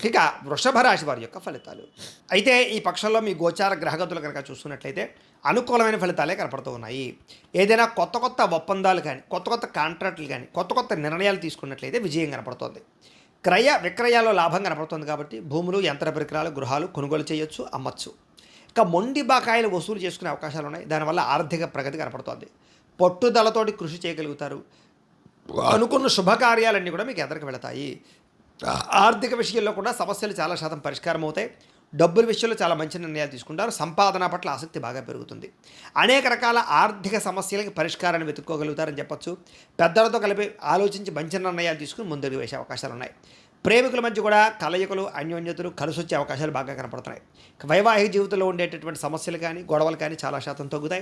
ఇక వృషభ రాశి వారి యొక్క ఫలితాలు. అయితే ఈ పక్షంలో మీ గోచార గ్రహగతులు కనుక చూస్తున్నట్లయితే అనుకూలమైన ఫలితాలే కనపడుతూ ఉన్నాయి. ఏదైనా కొత్త కొత్త ఒప్పందాలు కానీ, కొత్త కొత్త కాంట్రాక్టులు కానీ, కొత్త కొత్త నిర్ణయాలు తీసుకున్నట్లయితే విజయం కనపడుతోంది. క్రయ విక్రయాల్లో లాభం కనపడుతుంది కాబట్టి భూములు, యంత్ర పరికరాలు, గృహాలు కొనుగోలు చేయొచ్చు, అమ్మచ్చు. ఇక మొండి బకాయిలు వసూలు చేసుకునే అవకాశాలు ఉన్నాయి. దానివల్ల ఆర్థిక ప్రగతి కనపడుతోంది. పట్టుదలతోటి కృషి చేయగలుగుతారు. అనుకున్న శుభకార్యాలన్నీ కూడా మీకు ఎదరికి వెళతాయి. ఆర్థిక విషయంలో కూడా సమస్యలు చాలా శాతం పరిష్కారం అవుతాయి. డబ్బుల విషయంలో చాలా మంచి నిర్ణయాలు తీసుకుంటారు. సంపాదన పట్ల ఆసక్తి బాగా పెరుగుతుంది. అనేక రకాల ఆర్థిక సమస్యలకి పరిష్కారాన్ని వెతుక్కోగలుగుతారని చెప్పొచ్చు. పెద్దలతో కలిపి ఆలోచించి మంచి నిర్ణయాలు తీసుకుని ముందుకు వేసే అవకాశాలు ఉన్నాయి. ప్రేమికుల మధ్య కూడా కలయికలు, అన్యోన్యతలు కలిసొచ్చే అవకాశాలు బాగా కనపడుతున్నాయి. వైవాహిక జీవితంలో ఉండేటటువంటి సమస్యలు కానీ, గొడవలు కానీ చాలా శాతం తగ్గుతాయి.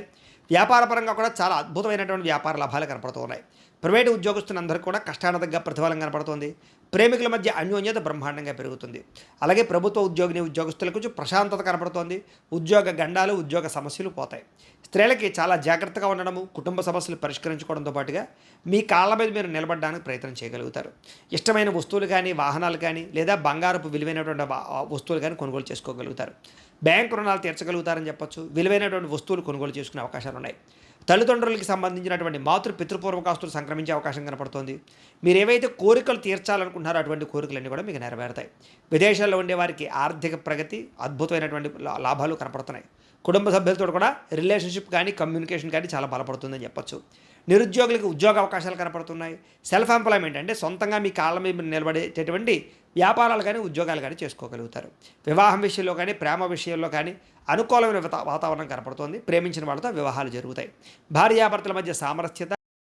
వ్యాపారపరంగా కూడా చాలా అద్భుతమైనటువంటి వ్యాపార లాభాలు కనపడుతూ ఉన్నాయి. ప్రైవేటు ఉద్యోగస్తులందరికీ కూడా కష్టానికి ప్రతిఫలం కనపడుతుంది. ప్రేమికుల మధ్య అన్యోన్యత బ్రహ్మాండంగా పెరుగుతుంది. అలాగే ప్రభుత్వ ఉద్యోగస్తులకు కొంచెం ప్రశాంతత కనపడుతోంది. ఉద్యోగ గండాలు, ఉద్యోగ సమస్యలు పోతాయి. స్త్రీలకి చాలా జాగ్రత్తగా ఉండడము, కుటుంబ సమస్యలు పరిష్కరించుకోవడంతో పాటుగా మీ కాళ్ళ మీద మీరు నిలబడడానికి ప్రయత్నం చేయగలుగుతారు. ఇష్టమైన వస్తువులు కానీ, వాహనాలు కానీ, లేదా బంగారపు విలువైనటువంటి వస్తువులు కానీ కొనుగోలు చేసుకోగలుగుతారు. బ్యాంకు రుణాలు తీర్చగలుగుతారని చెప్పొచ్చు. విలువైనటువంటి వస్తువులు కొనుగోలు చేసుకునే అవకాశాలు ఉన్నాయి. తల్లిదండ్రులకి సంబంధించినటువంటి పితృపూర్వకాస్తులు సంక్రమించే అవకాశం కనపడుతోంది. మీరు ఏవైతే కోరికలు తీర్చాలనుకుంటున్నారో అటువంటి కోరికలన్నీ కూడా మీకు నెరవేరుతాయి. విదేశాల్లో ఉండే వారికి ఆర్థిక ప్రగతి, అద్భుతమైనటువంటి లాభాలు కనపడుతున్నాయి. కుటుంబ సభ్యులతో కూడా రిలేషన్షిప్ కానీ, కమ్యూనికేషన్ కానీ చాలా బలపడుతుందని చెప్పొచ్చు. నిరుద్యోగులకు ఉద్యోగ అవకాశాలు కనపడుతున్నాయి. సెల్ఫ్ ఎంప్లాయ్మెంట్ అంటే సొంతంగా మీ కాళ్ళ మీద నిలబడేటటువంటి వ్యాపారాలు కానీ, ఉద్యోగాలు కానీ చేసుకోగలుగుతారు. వివాహం విషయంలో కానీ, ప్రేమ విషయంలో కానీ అనుకూలమైన వాతావరణం కనపడుతోంది. ప్రేమించిన వాళ్ళతో వివాహాలు జరుగుతాయి. భార్యాభర్తల మధ్య సామరస్యత